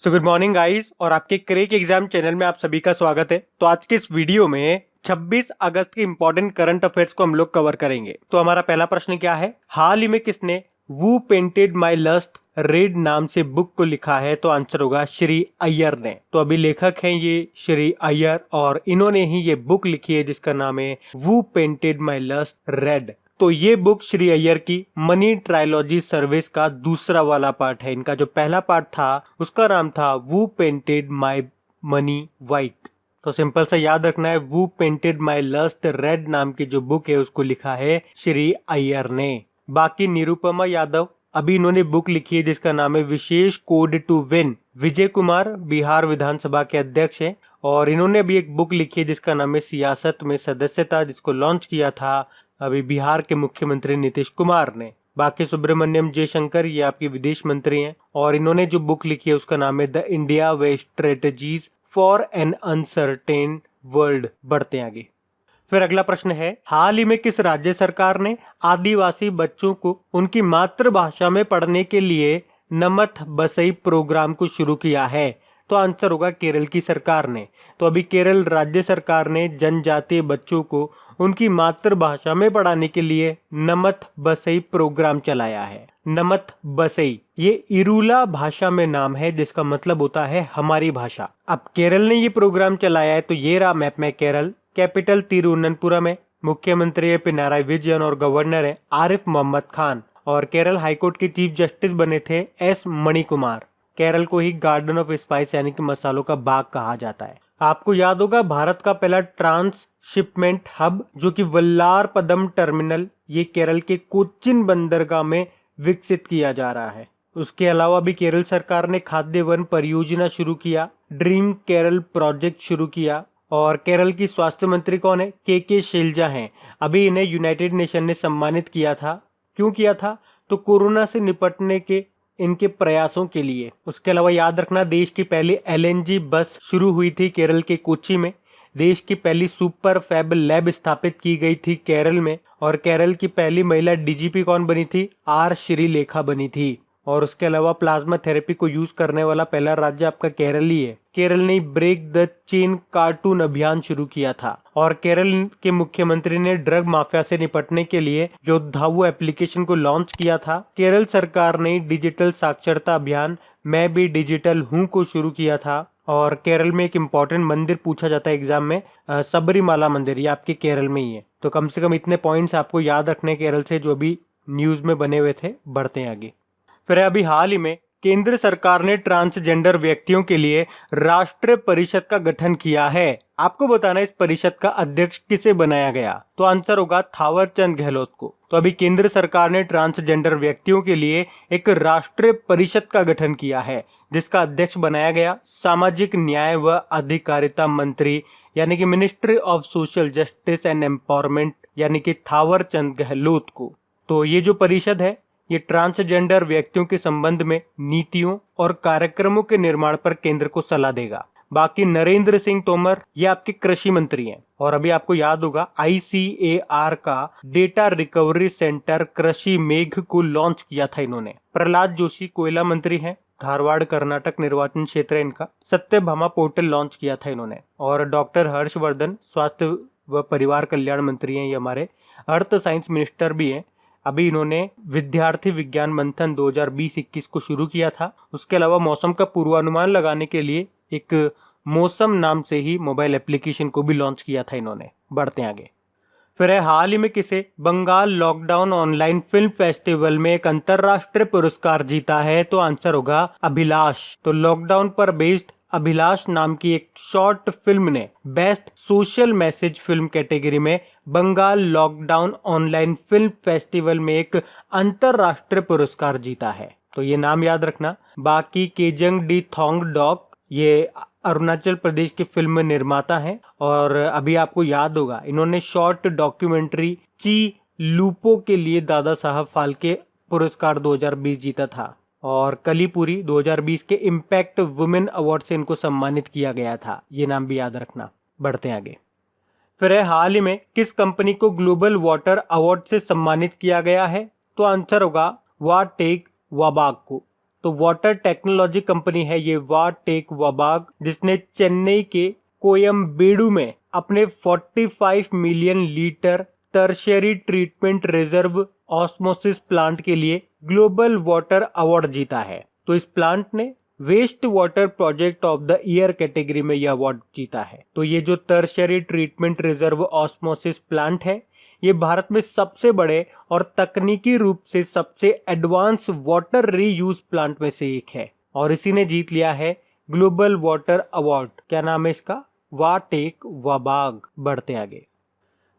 So good morning guys और आपके crack exam channel में आप सभी का स्वागत है। तो आज के इस वीडियो में 26 अगस्त के इंपॉर्टेंट करंट अफेयर्स को हम लोग कवर करेंगे। तो हमारा पहला प्रश्न क्या है, हाल ही में किसने वू पेंटेड माई लस्ट रेड नाम से बुक को लिखा है? तो आंसर होगा श्री अय्यर ने। तो अभी लेखक हैं ये श्री अय्यर और इन्होंने ही ये बुक लिखी है जिसका नाम है वू पेंटेड माई लस्ट रेड। तो ये बुक श्री अय्यर की मनी ट्रायोलॉजी सर्विस का दूसरा वाला पार्ट है। इनका जो पहला पार्ट था उसका नाम था वू पेंटेड माई मनी वाइट। तो सिंपल सा याद रखना है, वू पेंटेड माई लस्ट रेड नाम की जो बुक है उसको लिखा है श्री अय्यर ने। बाकी निरुपमा यादव, अभी इन्होंने बुक लिखी है जिसका नाम है विशेष code to win. Vijay Kumar Bihar विधानसभा के अध्यक्ष हैं और इन्होंने अभी एक बुक लिखी है जिसका नाम है सियासत में सदस्यता, जिसको लॉन्च किया था अभी बिहार के मुख्यमंत्री नीतीश कुमार ने। बाकी सुब्रमण्यम जयशंकर ये आपके विदेश मंत्री हैं और इन्होंने जो बुक लिखी है उसका नाम है the India way strategies for an uncertain world. बढ़ते आगे। फिर अगला प्रश्न है, हाल ही में किस राज्य सरकार ने आदिवासी बच्चों को उनकी मातृभाषा में पढ़ने के लिए नमथ बसई प्रोग्राम को शुरू किया है? तो आंसर होगा केरल की सरकार ने। तो अभी केरल राज्य सरकार ने जनजातीय बच्चों को उनकी मातृभाषा में पढ़ाने के लिए नमथ बसई प्रोग्राम चलाया है। नमथ बसई ये इरूला भाषा में नाम है जिसका मतलब होता है हमारी भाषा। अब केरल ने ये प्रोग्राम चलाया है। तो ये रहा मैप में केरल, कैपिटल तिरुवनंतपुरम है, मुख्यमंत्री है पिनाराई विजयन और गवर्नर है आरिफ मोहम्मद खान और केरल हाईकोर्ट के चीफ जस्टिस बने थे एस मणिकुमार। केरल को ही गार्डन ऑफ स्पाइस यानी कि मसालों का बाग कहा जाता है। आपको याद होगा भारत का पहला ट्रांस शिपमेंट हब जो कि वल्लारपदम टर्मिनल ये केरल के कोच्चिन बंदरगाह में विकसित किया जा रहा है। उसके अलावा भी केरल सरकार ने खाद्य वन परियोजना शुरू किया, ड्रीम केरल प्रोजेक्ट शुरू किया और केरल की स्वास्थ्य मंत्री कौन है? के शैलजा हैं। अभी इन्हें यूनाइटेड नेशन ने सम्मानित किया था। क्यों किया था? तो कोरोना से निपटने के इनके प्रयासों के लिए। उसके अलावा याद रखना, देश की पहली एलएनजी बस शुरू हुई थी केरल के कोच्चि में। देश की पहली सुपर फैब लैब स्थापित की गई थी केरल में और केरल की पहली महिला डीजीपी कौन बनी थी? आर श्रीलेखा बनी थी। और उसके अलावा प्लाज्मा थेरेपी को यूज करने वाला पहला राज्य आपका केरल ही है। केरल ने ब्रेक द चेन कार्टून अभियान शुरू किया था और केरल के मुख्यमंत्री ने ड्रग माफिया से निपटने के लिए योद्धावु एप्लीकेशन को लॉन्च किया था। केरल सरकार ने डिजिटल साक्षरता अभियान मैं भी डिजिटल हूँ को शुरू किया था और केरल में एक इम्पोर्टेंट मंदिर पूछा जाता है एग्जाम में, सबरीमाला मंदिर, ये आपके केरल में ही है। तो कम से कम इतने पॉइंट्स आपको याद रखने केरल से जो अभी न्यूज में बने हुए थे। बढ़ते हैं आगे। फिर अभी हाल ही में केंद्र सरकार ने ट्रांसजेंडर व्यक्तियों के लिए राष्ट्रीय परिषद का गठन किया है। आपको बताना इस परिषद का अध्यक्ष किसे बनाया गया? तो आंसर होगा थावरचंद गहलोत को। तो अभी केंद्र सरकार ने ट्रांसजेंडर व्यक्तियों के लिए एक राष्ट्रीय परिषद का गठन किया है जिसका अध्यक्ष बनाया गया सामाजिक न्याय व अधिकारिता मंत्री यानी कि ministry of social justice and empowerment यानी कि थावरचंद गहलोत को। तो ये जो परिषद है ये ट्रांसजेंडर व्यक्तियों के संबंध में नीतियों और कार्यक्रमों के निर्माण पर केंद्र को सलाह देगा। बाकी नरेंद्र सिंह तोमर ये आपके कृषि मंत्री हैं और अभी आपको याद होगा ICAR का डेटा रिकवरी सेंटर कृषि मेघ को लॉन्च किया था इन्होंने। प्रहलाद जोशी कोयला मंत्री हैं, धारवाड़ कर्नाटक निर्वाचन क्षेत्र है इनका। सत्यभामा पोर्टल लॉन्च किया था इन्होंने और डॉक्टर हर्षवर्धन स्वास्थ्य व परिवार कल्याण मंत्री हैं, ये हमारे अर्थ साइंस मिनिस्टर भी हैं। अभी इन्होंने विद्यार्थी विज्ञान मंथन 2020-21 को शुरू किया था। उसके अलावा मौसम का पूर्वानुमान लगाने के लिए एक मौसम नाम से ही मोबाइल एप्लीकेशन को भी लॉन्च किया था इन्होंने। बढ़ते आगे। फिर है, हाल ही में किसे Bengal lockdown online film festival में एक अंतरराष्ट्रीय पुरस्कार जीता है? तो आंसर होगा अभिलाष। तो लॉकडाउन पर बेस्ड अभिलाष नाम की एक शॉर्ट फिल्म ने best social message film category में Bengal lockdown online film festival में एक अंतरराष्ट्रीय पुरस्कार जीता है। तो ये नाम याद रखना। बाकी केजंग डी थोंग डॉक ये अरुणाचल प्रदेश के फिल्म निर्माता हैं और अभी आपको याद होगा इन्होंने शॉर्ट डॉक्यूमेंट्री ची लूपो के लिए दादा साहब फाल्के पुरस्कार 2020 जीता था और कलीपुरी 2020 के इम्पैक्ट वुमेन अवार्ड से इनको सम्मानित किया गया था। ये नाम भी याद रखना। बढ़ते आगे। फिर है, हाल ही में किस कंपनी को ग्लोबल वाटर अवार्ड से सम्मानित किया गया है? तो आंसर होगा वाटेक वाबाग को। तो वाटर टेक्नोलॉजी कंपनी है ये वाटेक वबाग, जिसने चेन्नई के कोयम्बेडु में अपने 45 million litre tertiary treatment reverse osmosis plant के लिए ग्लोबल वाटर अवार्ड जीता है। तो इस प्लांट ने waste water project of the year category में यह अवार्ड जीता है। तो ये जो tertiary treatment reverse osmosis plant है, ये भारत में सबसे बड़े और तकनीकी रूप से सबसे एडवांस वाटर रीयूज प्लांट में से एक है और इसी ने जीत लिया है ग्लोबल वाटर अवार्ड। क्या नाम है इसका? वाटेक वबाग। बढ़ते आगे।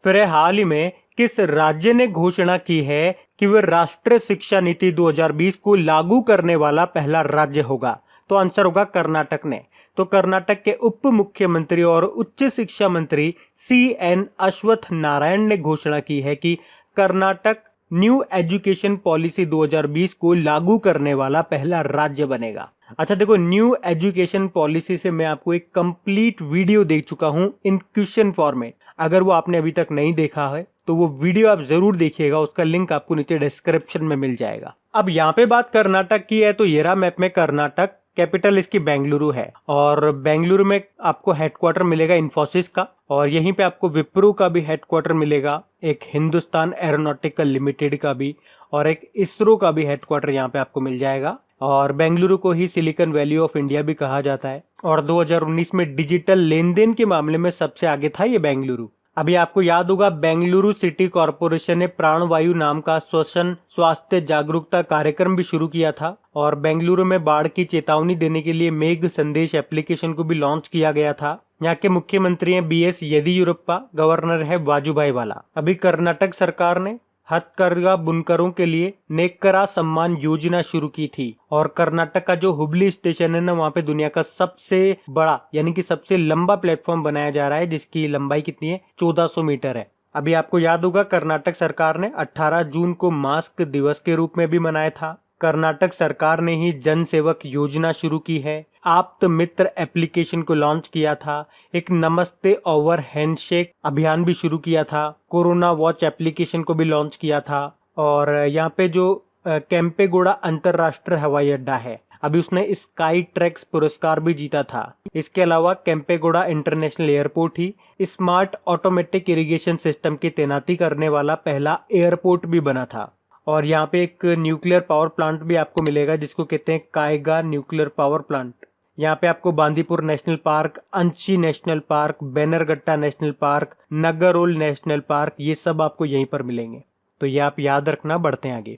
फिर हाल ही में किस राज्य ने घोषणा की है कि वह राष्ट्रीय शिक्षा नीति 2020 को लागू करने वाला पहला राज्य होगा? तो आंसर होगा कर्नाटक ने। तो कर्नाटक के उप मुख्यमंत्री और उच्च शिक्षा मंत्री CN अश्वत्थ नारायण ने घोषणा की है कि कर्नाटक न्यू एजुकेशन पॉलिसी 2020 को लागू करने वाला पहला राज्य बनेगा। अच्छा देखो, न्यू एजुकेशन पॉलिसी से मैं आपको एक कंप्लीट वीडियो दे चुका हूं इन क्वेश्चन फॉर्मेट। अगर वो आपने अभी तक नहीं देखा है तो वो वीडियो आप जरूर देखिएगा, उसका लिंक आपको नीचे डिस्क्रिप्शन में मिल जाएगा। अब यहाँ पे बात कर्नाटक की है तो ये रहा मैप में कर्नाटक। कैपिटल इसकी बेंगलुरु है और बेंगलुरु में आपको हेडक्वार्टर मिलेगा इन्फोसिस का और यहीं पे आपको विप्रो का भी हेडक्वार्टर मिलेगा, एक हिंदुस्तान एरोनॉटिकल लिमिटेड का भी और एक इसरो का भी हेडक्वार्टर यहाँ पे आपको मिल जाएगा। और बेंगलुरु को ही सिलिकॉन वैली ऑफ इंडिया भी कहा जाता है और 2019 में डिजिटल लेन देन के मामले में सबसे आगे था ये बेंगलुरु। अभी आपको याद होगा बेंगलुरु सिटी कॉरपोरेशन ने प्राणवायु नाम का श्वसन स्वास्थ्य जागरूकता कार्यक्रम भी शुरू किया था और बेंगलुरु में बाढ़ की चेतावनी देने के लिए मेघ संदेश एप्लीकेशन को भी लॉन्च किया गया था। यहाँ के मुख्यमंत्री हैं BS येदियुरप्पा, गवर्नर है वाजुभाई वाला। अभी कर्नाटक सरकार ने हथकरघा बुनकरों के लिए नेकरा सम्मान योजना शुरू की थी और कर्नाटक का जो हुबली स्टेशन है ना, वहाँ पे दुनिया का सबसे बड़ा यानी कि सबसे लंबा प्लेटफॉर्म बनाया जा रहा है जिसकी लंबाई कितनी है? 1400 मीटर है। अभी आपको याद होगा कर्नाटक सरकार ने 18 जून को मास्क दिवस के रूप में भी मनाया था। कर्नाटक सरकार ने ही जन सेवक योजना शुरू की है, आप्त मित्र एप्लीकेशन को लॉन्च किया था, एक नमस्ते ओवर हैंडशेक अभियान भी शुरू किया था, कोरोना वॉच एप्लीकेशन को भी लॉन्च किया था और यहाँ पे जो केम्पेगौड़ा अंतरराष्ट्रीय हवाई अड्डा है अभी उसने स्काई ट्रैक्स पुरस्कार भी जीता था। इसके अलावा केम्पेगौड़ा इंटरनेशनल एयरपोर्ट ही स्मार्ट ऑटोमेटिक इरिगेशन सिस्टम की तैनाती करने वाला पहला एयरपोर्ट भी बना था। और यहाँ पे एक न्यूक्लियर पावर प्लांट भी आपको मिलेगा जिसको कहते हैं कायगा न्यूक्लियर पावर प्लांट। यहाँ पे आपको Bandipur national park, Anshi national park, Bannerghatta national park, Nagarhole national park, ये सब आपको यहीं पर मिलेंगे। तो ये आप याद रखना। बढ़ते हैं आगे।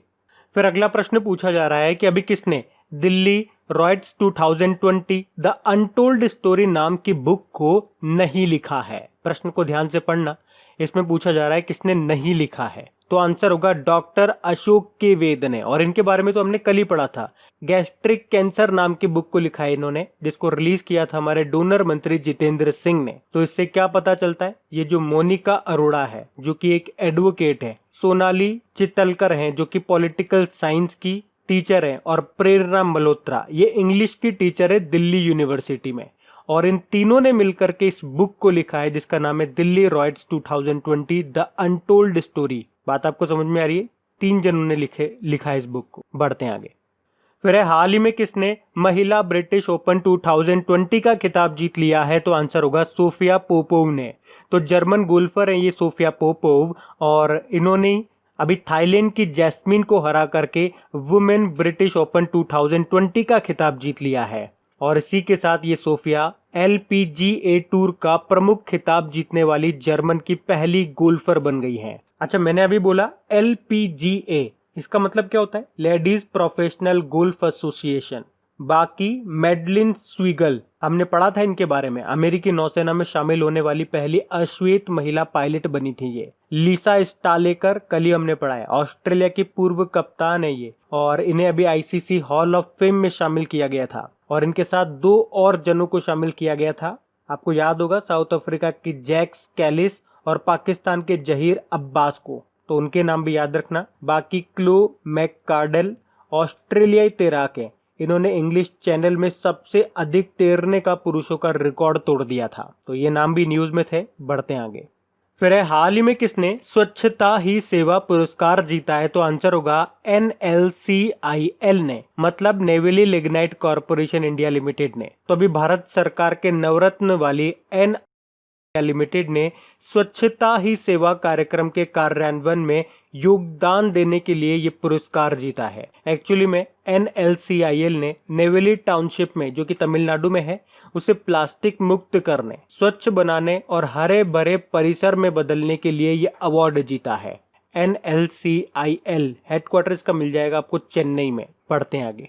फिर अगला प्रश्न पूछा जा रहा है कि अभी किसने Delhi riots 2020 the untold story नाम की बुक को नहीं लिखा है? प्रश्न को ध्यान से पढ़ना। इसमें पूछा जा रहा है किसने नहीं लिखा है, तो आंसर होगा डॉक्टर अशोक के वेद ने। और इनके बारे में तो हमने कल ही पढ़ा था। गैस्ट्रिक कैंसर नाम की बुक को लिखा है इन्होंने, जिसको रिलीज किया था हमारे डोनर मंत्री जितेंद्र सिंह ने। तो इससे क्या पता चलता है? ये जो मोनिका अरोड़ा है जो कि एक एडवोकेट है, सोनाली चितलकर हैं जो कि पॉलिटिकल साइंस की टीचर है और प्रेरणा मल्होत्रा ये इंग्लिश की टीचर है दिल्ली यूनिवर्सिटी में, और इन तीनों ने मिलकर के इस बुक को लिखा है जिसका नाम है Delhi riots 2020 the untold story. बात आपको समझ में आ रही है? 3 जनों ने लिखा है इस बुक को। बढ़ते हैं आगे। फिर हाल ही में किसने महिला ब्रिटिश ओपन 2020 का खिताब जीत लिया है? तो आंसर होगा सोफिया पोपोव ने। तो जर्मन गोल्फर है ये सोफिया पोपोव और इन्होंने अभी थाईलैंड की जैस्मिन को हरा करके वुमेन ब्रिटिश ओपन 2020 का खिताब जीत लिया है। और इसी के साथ ये सोफिया LPGA टूर का प्रमुख खिताब जीतने वाली जर्मन की पहली गोल्फर बन गई है। अच्छा, मैंने अभी बोला LPGA, इसका मतलब क्या होता है? Ladies professional golf association. बाकी मेडलिन स्वीगल, हमने पढ़ा था इनके बारे में, अमेरिकी नौसेना में शामिल होने वाली पहली अश्वेत महिला पायलट बनी थी ये। लिसा स्टालेकर, कल ही हमने पढ़ा है, ऑस्ट्रेलिया की पूर्व कप्तान है ये और इन्हें अभी ICC हॉल ऑफ फेम में शामिल किया गया था। और इनके साथ 2 और जनों को शामिल किया गया था। आपको याद होगा साउथ अफ्रीका की जैक्स कैलिस और पाकिस्तान के जहीर अब्बास को, तो उनके नाम भी याद रखना। बाकी क्लो मैककार्डल ऑस्ट्रेलियाई तैराक है, इन्होंने इंग्लिश चैनल में सबसे अधिक तैरने का पुरुषों का रिकॉर्ड तोड़ दिया था। तो ये नाम भी न्यूज में थे। बढ़ते हैं आगे। फिर है हाल ही में किसने स्वच्छता ही सेवा पुरस्कार जीता है? तो आंसर होगा NLCIL ने, मतलब Neyveli lignite corporation India limited ने। तो अभी भारत सरकार के नवरत्न वाली लिमिटेड ने स्वच्छता ही सेवा कार्यक्रम के कार्यान्वयन में योगदान देने के लिए ये पुरस्कार जीता है। एक्चुअली में NLCIL ने नेवेली टाउनशिप में, जो कि तमिलनाडु में है, उसे प्लास्टिक मुक्त करने, स्वच्छ बनाने और हरे भरे परिसर में बदलने के लिए ये अवार्ड जीता है। NLCIL हेडक्वार्टर इसका मिल जाएगा आपको चेन्नई में। पढ़ते हैं आगे।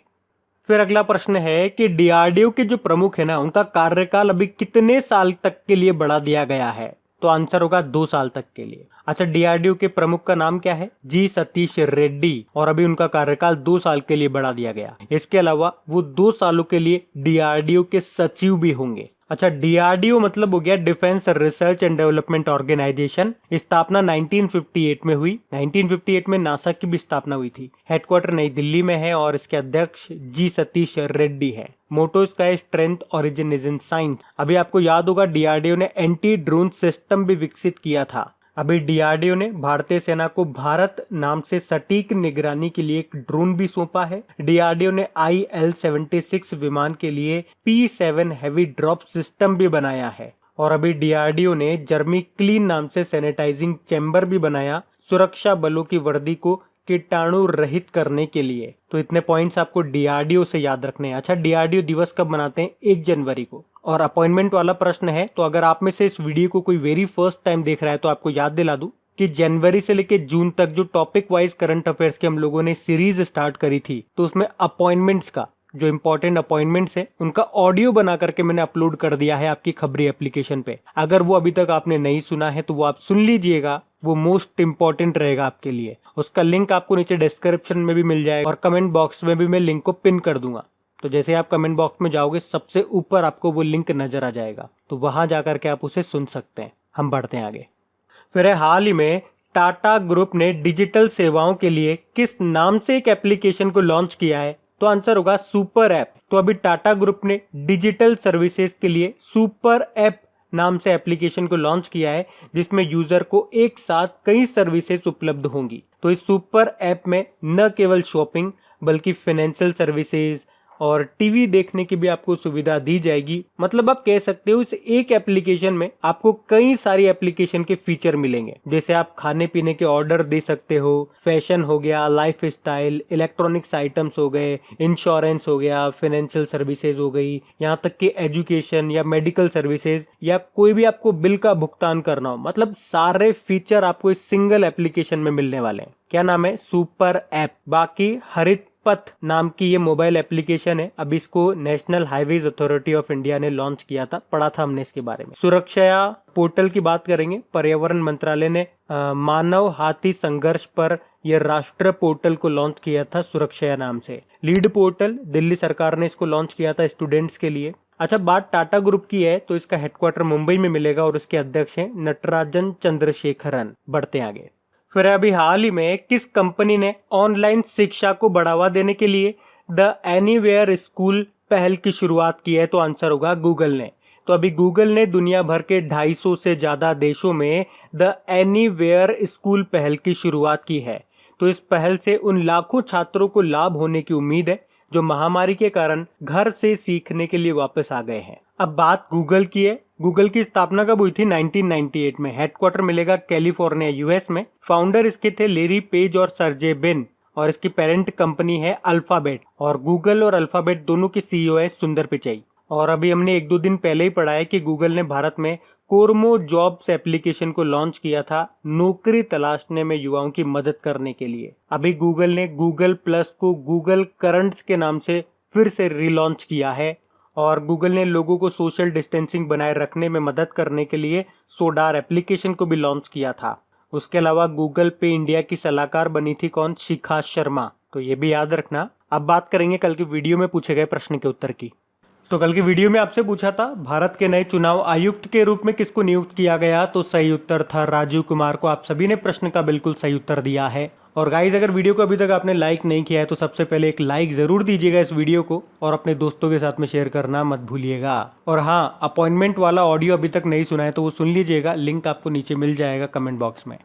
फिर अगला प्रश्न है कि DRDO के जो प्रमुख है ना, उनका कार्यकाल अभी कितने साल तक के लिए बढ़ा दिया गया है? तो आंसर होगा 2 साल तक के लिए। अच्छा, DRDO के प्रमुख का नाम क्या है? जी सतीश रेड्डी, और अभी उनका कार्यकाल 2 साल के लिए बढ़ा दिया गया। इसके अलावा वो 2 सालों के लिए DRDO के सचिव भी होंगे। अच्छा, DRDO मतलब हो गया defence research and development organisation. स्थापना 1958 में हुई। 1958 में नासा की भी स्थापना हुई थी। हेडक्वार्टर नई दिल्ली में है और इसके अध्यक्ष जी सतीश रेड्डी है। मोटो इसका है strength origin is in science. अभी आपको याद होगा DRDO ने एंटी ड्रोन सिस्टम भी विकसित किया था। अभी DRDO ने भारतीय सेना को भारत नाम से सटीक निगरानी के लिए एक ड्रोन भी सौंपा है। DRDO ने IL-76 विमान के लिए P-7 हैवी ड्रॉप सिस्टम भी बनाया है। और अभी DRDO ने जर्मी क्लीन नाम से सैनिटाइजिंग चैम्बर भी बनाया, सुरक्षा बलों की वर्दी को कीटाणु रहित करने के लिए। तो इतने पॉइंट्स आपको DRDO से याद रखने हैं। अच्छा, DRDO दिवस कब मनाते हैं? 1 जनवरी को। और अपॉइंटमेंट वाला प्रश्न है, तो अगर आप में से इस वीडियो को कोई वेरी फर्स्ट टाइम देख रहा है तो आपको याद दिला दूं कि जनवरी से लेकर जून तक जो टॉपिक वाइज करंट अफेयर्स की हम लोगों ने सीरीज स्टार्ट करी थी, तो उसमें अपॉइंटमेंट्स का जो इंपॉर्टेंट अपॉइंटमेंट्स है उनका ऑडियो बना करके मैंने अपलोड कर दिया है आपकी खबरी एप्लीकेशन पे। अगर वो अभी तक आपने नहीं सुना है तो वो आप सुन लीजिएगा, वो मोस्ट इंपॉर्टेंट रहेगा आपके लिए। उसका लिंक आपको नीचे डिस्क्रिप्शन में भी मिल जाएगा और कमेंट बॉक्स में भी मैं लिंक को पिन कर दूंगा। तो जैसे आप कमेंट बॉक्स में जाओगे, सबसे ऊपर आपको वो लिंक नजर आ जाएगा, तो वहां जाकर के आप उसे सुन सकते हैं। हम बढ़ते हैं आगे। फिर हाल ही में टाटा ग्रुप ने डिजिटल सेवाओं के लिए किस नाम से एक एप्लीकेशन को लॉन्च किया है? तो आंसर होगा सुपर ऐप। तो अभी टाटा ग्रुप ने डिजिटल सर्विसेज के लिए सुपर ऐप नाम से एप्लीकेशन को लॉन्च किया है, जिसमें यूजर को एक साथ कई सर्विसेज उपलब्ध होंगी। तो इस सुपर ऐप में न केवल शॉपिंग बल्कि फाइनेंशियल सर्विसेज और टीवी देखने की भी आपको सुविधा दी जाएगी। मतलब आप कह सकते हो इस एक एप्लीकेशन में आपको कई सारी एप्लीकेशन के फीचर मिलेंगे। जैसे आप खाने पीने के ऑर्डर दे सकते हो, फैशन हो गया, लाइफ स्टाइल, इलेक्ट्रॉनिक्स आइटम्स हो गए, इंश्योरेंस हो गया, फाइनेंशियल सर्विसेज हो गई, यहाँ तक कि एजुकेशन या मेडिकल सर्विसेज या कोई भी आपको बिल का भुगतान करना हो। मतलब सारे फीचर आपको इस सिंगल एप्लीकेशन में मिलने वाले हैं। क्या नाम है? Super app. बाकी हरित पथ नाम की ये मोबाइल एप्लीकेशन है। अभी इसको national highways authority of India ने लॉन्च किया था, पढ़ा था हमने इसके बारे में। सुरक्षा पोर्टल की बात करेंगे। पर्यावरण मंत्रालय ने मानव हाथी संघर्ष पर यह राष्ट्रीय पोर्टल को लॉन्च किया था सुरक्षा नाम से। लीड पोर्टल दिल्ली सरकार ने इसको लॉन्च किया था स्टूडेंट्स के लिए। अच्छा, बात टाटा ग्रुप की है तो इसका हेडक्वार्टर मुंबई में मिलेगा और इसके अध्यक्ष हैं नटराजन चंद्रशेखरन। बढ़ते आगे। फिर अभी हाल ही में किस कंपनी ने ऑनलाइन शिक्षा को बढ़ावा देने के लिए द एनीवेयर स्कूल पहल की शुरुआत की है? तो आंसर होगा गूगल ने। तो अभी गूगल ने दुनिया भर के 250 से ज्यादा देशों में द एनीवेयर स्कूल पहल की शुरुआत की है। तो इस पहल से उन लाखों छात्रों को लाभ होने की उम्मीद है जो महामारी के कारण घर से सीखने के लिए वापस आ गए हैं। अब बात गूगल की है। गूगल की स्थापना कब हुई थी? 1998 में। हेडक्वार्टर मिलेगा कैलिफोर्निया यूएस में। फाउंडर इसके थे लेरी पेज और सर्जे बिन, और इसकी पेरेंट कंपनी है अल्फाबेट। और गूगल और अल्फाबेट दोनों की सीईओ है सुंदर पिचाई। और अभी हमने 1-2 दिन पहले ही पढ़ा है कि गूगल ने भारत में कोरमो जॉब्स एप्लीकेशन को लॉन्च किया था नौकरी तलाशने में युवाओं की मदद करने के लिए। अभी गूगल ने गूगल प्लस को गूगल करंट्स के नाम से फिर से रिलॉन्च किया है। और गूगल ने लोगों को सोशल डिस्टेंसिंग बनाए रखने में मदद करने के लिए सोडार एप्लीकेशन को भी लॉन्च किया था। उसके अलावा गूगल पे इंडिया की सलाहकार बनी थी कौन? शिखा शर्मा। तो ये भी याद रखना। अब बात करेंगे कल की वीडियो में पूछे गए प्रश्न के उत्तर की। तो कल की वीडियो में आपसे पूछा था भारत के नए चुनाव आयुक्त के रूप में किसको नियुक्त किया गया, तो सही उत्तर था राजीव कुमार को। आप सभी ने प्रश्न का बिल्कुल सही उत्तर दिया है। और गाइज, अगर वीडियो को अभी तक आपने लाइक नहीं किया है तो सबसे पहले एक लाइक जरूर दीजिएगा इस वीडियो को और अपने दोस्तों के साथ में शेयर करना मत भूलिएगा। और हाँ, अपॉइंटमेंट वाला ऑडियो अभी तक नहीं सुना है तो वो सुन लीजिएगा, लिंक आपको नीचे मिल जाएगा कमेंट बॉक्स में।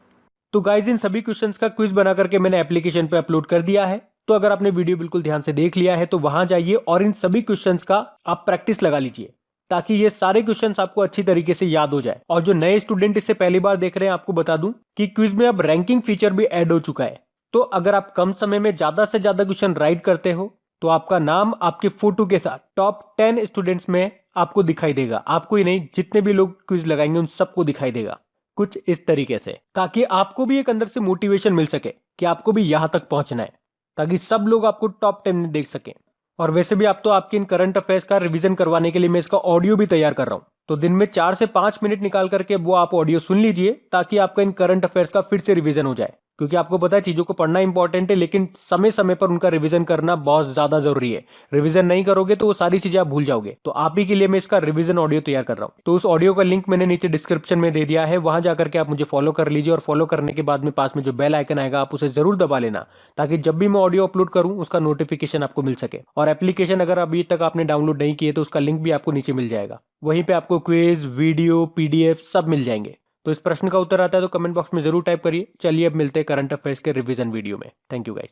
तो गाइज, इन सभी क्वेश्चंस का क्विज बना करके मैंने एप्लीकेशन पे अपलोड कर दिया है। तो अगर आपने वीडियो बिल्कुल ध्यान से देख लिया है तो वहां जाइए और इन सभी क्वेश्चंस का आप प्रैक्टिस लगा लीजिए, ताकि ये सारे क्वेश्चंस आपको अच्छी तरीके से याद हो जाए। और जो नए स्टूडेंट इसे पहली बार देख रहे हैं, आपको बता दूं कि क्विज में अब रैंकिंग फीचर भी ऐड हो चुका है। तो अगर आप कम समय में ज्यादा से ज्यादा क्वेश्चन राइट करते हो तो आपका नाम आपके फोटो के साथ टॉप 10 स्टूडेंट्स में आपको दिखाई देगा। आपको ही नहीं, जितने भी लोग क्विज लगाएंगे उन सबको दिखाई देगा कुछ इस तरीके से, ताकि आपको भी एक अंदर से मोटिवेशन मिल सके कि आपको भी यहां तक पहुंचना है, ताकि सब लोग आपको टॉप 10 में देख सकें। और वैसे भी आप तो आपके इन करंट अफेयर्स का रिवीजन करवाने के लिए मैं इसका ऑडियो भी तैयार कर रहा हूं। तो दिन में 4 से 5 मिनट निकाल करके वो आप ऑडियो सुन लीजिए, ताकि आपका इन करंट अफेयर्स का फिर से रिवीजन हो जाए। क्योंकि आपको पता है चीजों को पढ़ना इंपॉर्टेंट है, लेकिन समय समय पर उनका रिवीजन करना बहुत ज्यादा जरूरी है। रिवीजन नहीं करोगे तो वो सारी चीजें आप भूल जाओगे। तो आप ही के लिए मैं इसका रिवीजन ऑडियो तैयार कर रहा हूँ। तो उस ऑडियो का लिंक मैंने नीचे डिस्क्रिप्शन में दे दिया है, वहां जाकर के आप मुझे फॉलो कर लीजिए। और फॉलो करने के बाद में पास में जो बेल आइकन आएगा आप उसे जरूर दबा लेना, ताकि जब भी मैं ऑडियो अपलोड करूं उसका नोटिफिकेशन आपको मिल सके। और एप्लीकेशन अगर अभी तक आपने डाउनलोड नहीं किए तो उसका लिंक भी आपको नीचे मिल जाएगा। वहीं पे आपको क्विज, वीडियो, पीडीएफ सब मिल जाएंगे। तो इस प्रश्न का उत्तर आता है तो कमेंट बॉक्स में जरूर टाइप करिए। चलिए अब मिलते हैं करंट अफेयर्स के रिवीजन वीडियो में। Thank you guys.